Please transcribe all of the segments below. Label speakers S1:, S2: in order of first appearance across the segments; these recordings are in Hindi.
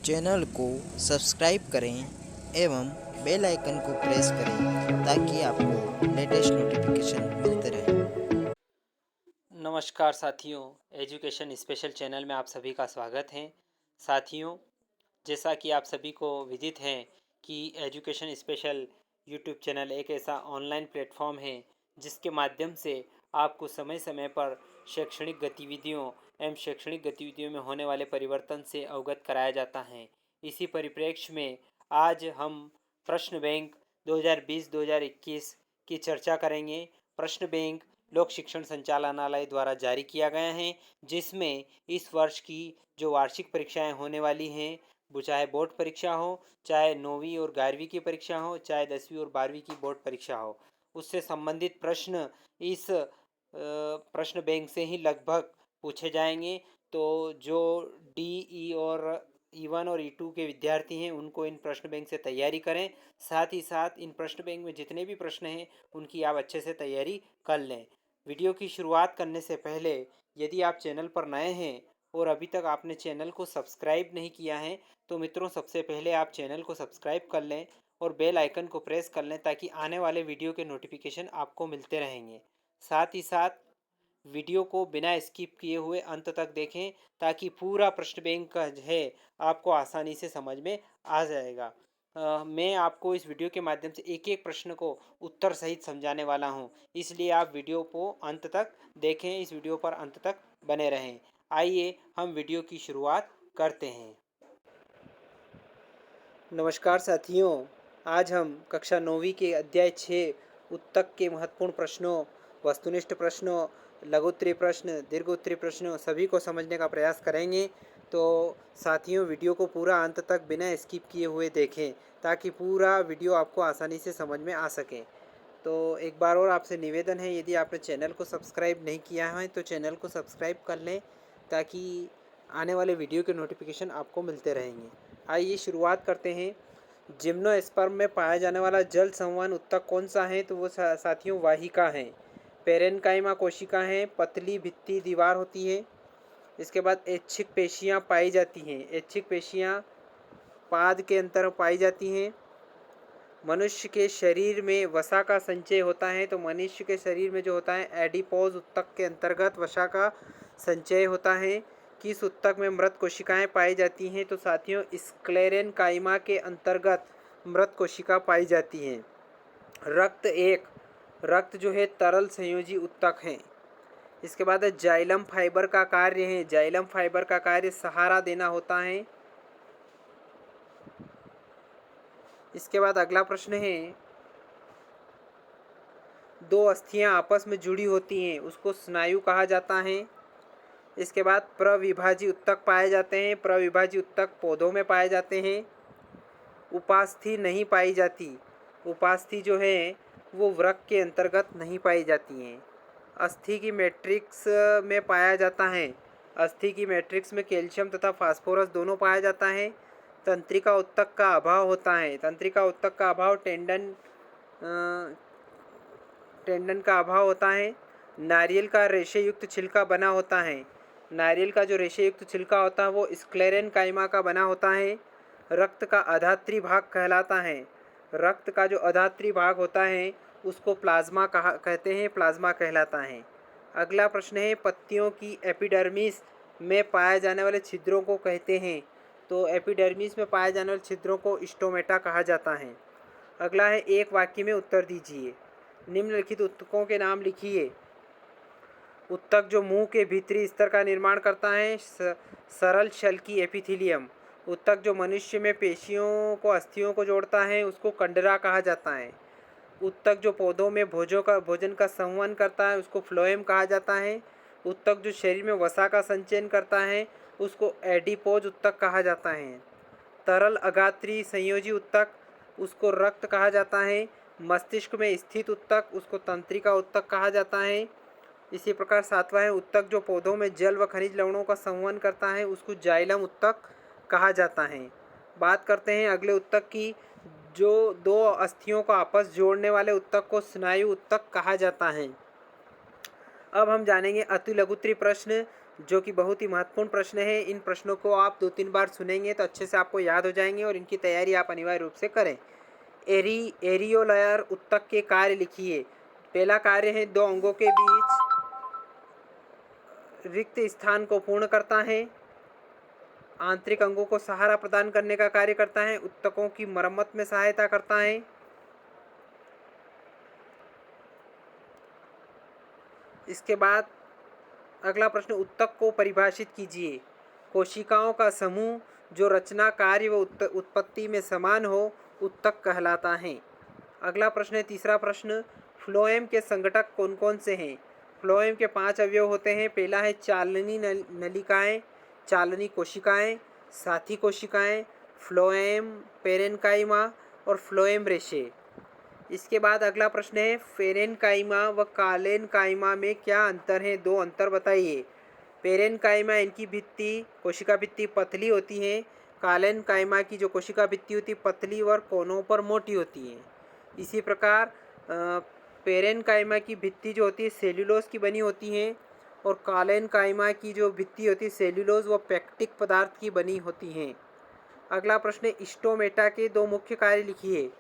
S1: चैनल को सब्सक्राइब करें एवं बेल आइकन को प्रेस करें ताकि आपको लेटेस्ट नोटिफिकेशन मिलते रहें।
S2: नमस्कार साथियों, एजुकेशन स्पेशल चैनल में आप सभी का स्वागत है। साथियों, जैसा कि आप सभी को विदित है कि एजुकेशन स्पेशल यूट्यूब चैनल एक ऐसा ऑनलाइन प्लेटफॉर्म है जिसके माध्यम से आपको समय समय पर शैक्षणिक गतिविधियों एवं शैक्षणिक गतिविधियों में होने वाले परिवर्तन से अवगत कराया जाता है। इसी परिप्रेक्ष्य में आज हम प्रश्न बैंक 2020-2021 की चर्चा करेंगे। प्रश्न बैंक लोक शिक्षण संचालनालय द्वारा जारी किया गया है, जिसमें इस वर्ष की जो वार्षिक परीक्षाएं होने वाली हैं, वो चाहे बोर्ड परीक्षा हो, चाहे 9वीं और 11वीं की परीक्षा हो, चाहे 10वीं और 12वीं की बोर्ड परीक्षा हो, उससे संबंधित प्रश्न इस प्रश्न बैंक से ही लगभग पूछे जाएंगे। तो जो डी और E1 और E2 के विद्यार्थी हैं उनको इन प्रश्न बैंक से तैयारी करें। साथ ही साथ इन प्रश्न बैंक में जितने भी प्रश्न हैं उनकी आप अच्छे से तैयारी कर लें। वीडियो की शुरुआत करने से पहले यदि आप चैनल पर नए हैं और अभी तक आपने चैनल को सब्सक्राइब नहीं किया है तो मित्रों, सबसे पहले आप चैनल को सब्सक्राइब कर लें और बेल आइकन को प्रेस कर लें ताकि आने वाले वीडियो के नोटिफिकेशन आपको मिलते रहेंगे। साथ ही साथ वीडियो को बिना स्किप किए हुए अंत तक देखें ताकि पूरा प्रश्न बैंक का जो है आपको आसानी से समझ में आ जाएगा। मैं आपको इस वीडियो के माध्यम से एक एक प्रश्न को उत्तर सहित समझाने वाला हूं, इसलिए आप वीडियो को अंत तक देखें, इस वीडियो पर अंत तक बने रहें। आइए हम वीडियो की शुरुआत करते हैं। नमस्कार साथियों, आज हम कक्षा 9वीं के अध्याय 6 उत्तक के महत्वपूर्ण प्रश्नों, वस्तुनिष्ठ प्रश्नों, लघुत्तरीय प्रश्न, दीर्घोत्तरीय प्रश्नों सभी को समझने का प्रयास करेंगे। तो साथियों, वीडियो को पूरा अंत तक बिना स्किप किए हुए देखें ताकि पूरा वीडियो आपको आसानी से समझ में आ सके। तो एक बार और आपसे निवेदन है, यदि आपने चैनल को सब्सक्राइब नहीं किया है तो चैनल को सब्सक्राइब कर लें ताकि आने वाले वीडियो के नोटिफिकेशन आपको मिलते रहेंगे। आइए शुरुआत करते हैं। जिम्नोस्पर्म में पाया जाने वाला जल संवहन उत्तक कौन सा है? तो वो साथियों वाहिका है। पेरेनकाइमा कोशिका है, पतली भित्ति दीवार होती है। इसके बाद ऐच्छिक पेशियां पाई जाती हैं। ऐच्छिक पेशियां पाद के अंतर पाई जाती हैं। मनुष्य के शरीर में वसा का संचय होता है, तो मनुष्य के शरीर में जो होता है एडिपोज उत्तक के अंतर्गत वसा का संचय होता है। किस उत्तक में मृत कोशिकाएं पाई जाती हैं? तो साथियों स्क्लेरेनकाइमा के अंतर्गत मृत कोशिका पाई जाती हैं। रक्त जो है तरल संयोजी उत्तक है। इसके बाद जाइलम फाइबर का कार्य है। जाइलम फाइबर का कार्य सहारा देना होता है। इसके बाद अगला प्रश्न है, दो अस्थियां आपस में जुड़ी होती हैं उसको स्नायु कहा जाता है। इसके बाद प्रविभाजी उत्तक पाए जाते हैं। प्रविभाजी उत्तक पौधों में पाए जाते हैं। उपास्थि नहीं पाई जाती। उपास्थि जो है वो वृक्क के अंतर्गत नहीं पाई जाती हैं। अस्थि की मैट्रिक्स में पाया जाता है। अस्थि की मैट्रिक्स में कैल्शियम तथा फास्फोरस दोनों पाया जाता है। तंत्रिका उत्तक का अभाव होता है। तंत्रिका उत्तक का अभाव टेंडन का अभाव होता है। नारियल का रेशे युक्त छिलका बना होता है। नारियल का जो रेशे युक्त छिलका होता है वो स्क्लेरेनकाइमा का बना होता है। रक्त का अधात्री भाग कहलाता है। रक्त का जो अधात्री भाग होता है उसको प्लाज्मा कहते हैं, प्लाज्मा कहलाता है। अगला प्रश्न है, पत्तियों की एपिडर्मिस में पाए जाने वाले छिद्रों को कहते हैं? तो एपिडर्मिस में पाए जाने वाले छिद्रों को स्टोमेटा कहा जाता है। अगला है, एक वाक्य में उत्तर दीजिए। निम्नलिखित उत्तकों के नाम लिखिए। उत्तक जो मुंह के भीतरी स्तर का निर्माण करता है, सरल शल की एपिथीलियम। उत्तक जो मनुष्य में पेशियों को अस्थियों को जोड़ता है उसको कंडरा कहा जाता है। उत्तक जो पौधों में भोजन का संवहन करता है उसको फ्लोएम कहा जाता है। उत्तक जो शरीर में वसा का संचयन करता है उसको एडिपोज उत्तक कहा जाता है। तरल अगात्री संयोजी उत्तक उसको रक्त कहा जाता है। मस्तिष्क में स्थित उत्तक उसको तंत्रिका उत्तक कहा जाता है। इसी प्रकार सातवां है, उत्तक जो पौधों में जल व खनिज लवणों का संवहन करता है उसको जाइलम उत्तक कहा जाता है। बात करते हैं अगले उत्तक की। जो दो अस्थियों को आपस जोड़ने वाले उत्तक को स्नायु उत्तक कहा जाता है। अब हम जानेंगे अति लघुत्तरीय प्रश्न। जो कि बहुत ही महत्वपूर्ण प्रश्न है। इन प्रश्नों को आप 2-3 बार सुनेंगे तो अच्छे से आपको याद हो जाएंगे और इनकी तैयारी आप अनिवार्य रूप से करें। एरियोलायर उत्तक के कार्य लिखिए। पहला कार्य है, दो अंगों के बीच रिक्त स्थान को पूर्ण करता है, आंतरिक अंगों को सहारा प्रदान करने का कार्य करता है, उत्तकों की मरम्मत में सहायता करता है। इसके बाद अगला प्रश्न, उत्तक को परिभाषित कीजिए। कोशिकाओं का समूह जो रचना, कार्य व उत्पत्ति में समान हो, उत्तक कहलाता है। अगला प्रश्न है, तीसरा प्रश्न, फ्लोएम के संघटक कौन कौन से हैं? फ्लोएम के 5 अवयव होते हैं। पहला है चालनी नलिकाएं, चालनी कोशिकाएं, साथी कोशिकाएं, फ्लोएम पेरेनकाइमा और फ्लोएम रेशे। इसके बाद अगला प्रश्न है, पेरेनकाइमा व कालेनकाइमा में क्या अंतर है? 2 अंतर बताइए। पेरेनकाइमा इनकी भित्ति, कोशिका भित्ति पतली होती है। कालेनकाइमा की जो कोशिका भित्ति होती है पतली और कोनों पर मोटी होती है। इसी प्रकार पेरेनकाइमा की भित्ति जो होती है सेल्यूलोज की बनी होती है और कालेनकाइमा की जो भित्ति होती है सेल्यूलोज व पेक्टिक पदार्थ की बनी होती है। अगला प्रश्न है, स्टोमेटा के 2 मुख्य कार्य लिखिए।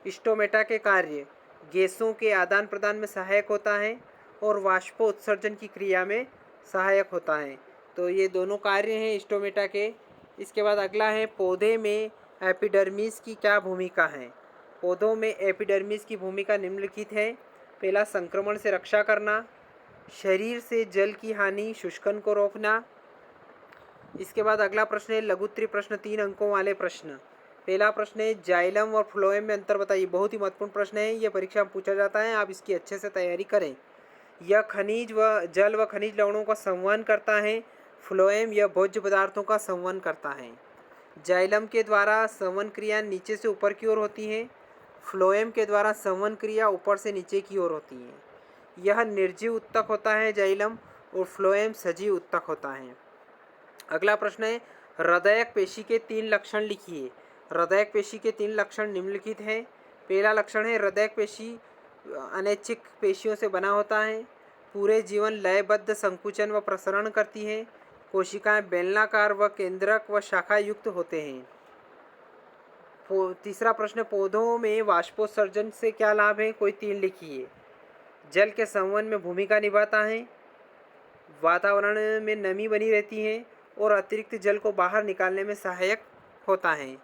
S2: स्टोमेटा के कार्य, गैसों के आदान प्रदान में सहायक होता है और वाष्पोत्सर्जन की क्रिया में सहायक होता है। तो ये दोनों कार्य हैं स्टोमेटा के। इसके बाद अगला है, पौधे में एपिडर्मिस की क्या भूमिका है? पौधों में एपिडर्मिस की भूमिका निम्नलिखित है। पहला, संक्रमण से रक्षा करना, शरीर से जल की हानि, शुष्कन को रोकना। इसके बाद अगला प्रश्न है, लघुत्तरीय प्रश्न, 3 अंकों वाले प्रश्न। पहला प्रश्न है, जाइलम और फ्लोएम में अंतर बताइए। बहुत ही महत्वपूर्ण प्रश्न है, यह परीक्षा में पूछा जाता है, आप इसकी अच्छे से तैयारी करें। यह खनिज व जल व खनिज लवणों का संवहन करता है। फ्लोएम यह भोज्य पदार्थों का संवहन करता है। जाइलम के द्वारा संवहन क्रिया नीचे से ऊपर की ओर होती है, फ्लोएम के द्वारा संवहन क्रिया ऊपर से नीचे की ओर होती है। यह निर्जीव उत्तक होता है जाइलम, और फ्लोएम सजीव उत्तक होता है। अगला प्रश्न है, हृदयक पेशी के 3 लक्षण लिखिए। हृदयक पेशी के 3 लक्षण निम्नलिखित हैं। पहला लक्षण है, हृदयक पेशी अनैच्छिक पेशियों से बना होता है। पूरे जीवन लयबद्ध संकुचन व प्रसरण करती है। कोशिकाएं बेलनाकार व केंद्रक व शाखा युक्त होते हैं। तीसरा प्रश्न, पौधों में वाष्पोत्सर्जन से क्या लाभ है? कोई 3 लिखिए। जल के संवहन में भूमिका निभाता है, वातावरण में नमी बनी रहती है और अतिरिक्त जल को बाहर निकालने में सहायक होता है।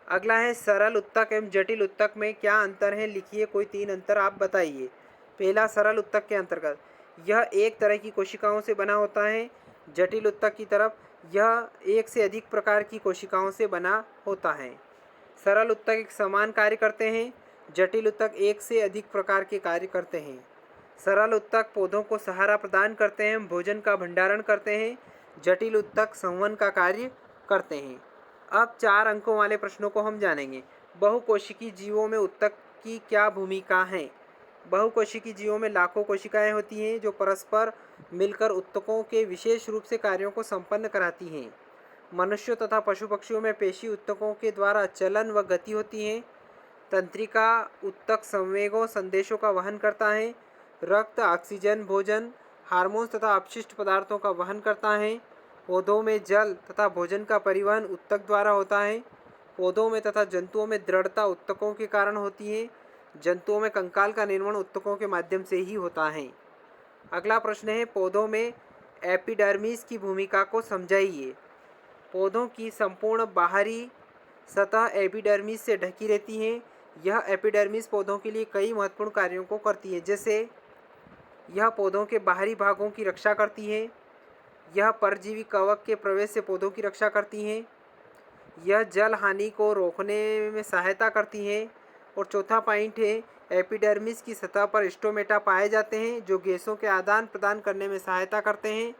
S2: अगला है, सरल उत्तक एवं जटिल उत्तक में क्या अंतर है? लिखिए, कोई 3 अंतर आप बताइए। पहला, सरल उत्तक के अंतर्गत यह एक तरह की कोशिकाओं से बना होता है। जटिल उत्तक की तरफ यह एक से अधिक प्रकार की कोशिकाओं से बना होता है। सरल उत्तक एक समान कार्य करते हैं, जटिल उत्तक एक से अधिक प्रकार के कार्य करते हैं। सरल उत्तक पौधों को सहारा प्रदान करते हैं, भोजन का भंडारण करते हैं। जटिल उत्तक संवहन का कार्य करते हैं। अब 4 अंकों वाले प्रश्नों को हम जानेंगे। बहुकोशिकीय जीवों में उत्तक की क्या भूमिका है? बहुकोशिकीय जीवों में लाखों कोशिकाएं होती हैं जो परस्पर मिलकर उत्तकों के विशेष रूप से कार्यों को संपन्न कराती हैं। मनुष्यों तथा पशु पक्षियों में पेशी उत्तकों के द्वारा चलन व गति होती है। तंत्रिका उत्तक संवेगों संदेशों का वहन करता है। रक्त, ऑक्सीजन, भोजन, हार्मोन्स तथा अपशिष्ट पदार्थों का वहन करता है। पौधों में जल तथा भोजन का परिवहन उत्तक द्वारा होता है। पौधों में तथा जंतुओं में दृढ़ता उत्तकों के कारण होती है। जंतुओं में कंकाल का निर्माण उत्तकों के माध्यम से ही होता है। अगला प्रश्न है, पौधों में एपिडर्मिस की भूमिका को समझाइए। पौधों की संपूर्ण बाहरी सतह एपिडर्मिस से ढकी रहती है। यह एपिडर्मिस पौधों के लिए कई महत्वपूर्ण कार्यों को करती है, जैसे यह पौधों के बाहरी भागों की रक्षा करती है। यह परजीवी कवक के प्रवेश से पौधों की रक्षा करती है। यह जल हानि को रोकने में सहायता करती है। और चौथा पॉइंट है, एपिडर्मिस की सतह पर स्टोमेटा पाए जाते हैं जो गैसों के आदान प्रदान करने में सहायता करते हैं।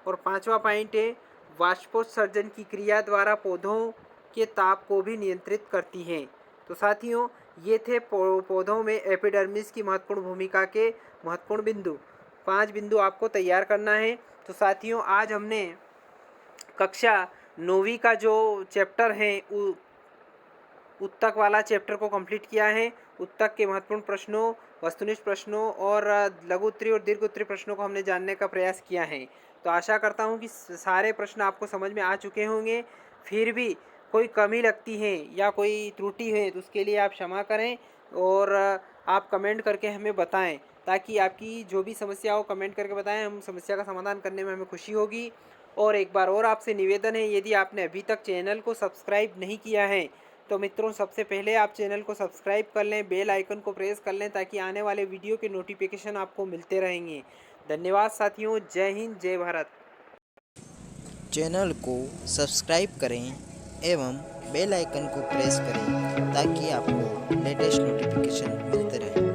S2: और 5वां पॉइंट है, वाष्पोत्सर्जन की क्रिया द्वारा पौधों के ताप को भी नियंत्रित करती हैं। तो साथियों, ये थे पौधों में एपिडर्मिस की महत्वपूर्ण भूमिका के महत्वपूर्ण बिंदु। 5 बिंदु आपको तैयार करना है। तो साथियों, आज हमने कक्षा 9वीं का जो चैप्टर है उत्तक वाला चैप्टर को कंप्लीट किया है। उत्तक के महत्वपूर्ण प्रश्नों, वस्तुनिष्ठ प्रश्नों और लघु उत्तरीय और दीर्घ उत्तरीय प्रश्नों को हमने जानने का प्रयास किया है। तो आशा करता हूँ कि सारे प्रश्न आपको समझ में आ चुके होंगे। फिर भी कोई कमी लगती है या कोई त्रुटि है तो उसके लिए आप क्षमा करें और आप कमेंट करके हमें बताएं, ताकि आपकी जो भी समस्या हो कमेंट करके बताएं, हम समस्या का समाधान करने में हमें खुशी होगी। और एक बार और आपसे निवेदन है, यदि आपने अभी तक चैनल को सब्सक्राइब नहीं किया है तो मित्रों सबसे पहले आप चैनल को सब्सक्राइब कर लें, बेल आइकन को प्रेस कर लें, ताकि आने वाले वीडियो के नोटिफिकेशन आपको मिलते रहेंगे। धन्यवाद साथियों, जय हिंद, जय भारत।
S1: चैनल को सब्सक्राइब करें एवं बेल आइकन को प्रेस करें ताकि आपको लेटेस्ट नोटिफिकेशन मिलते रहें।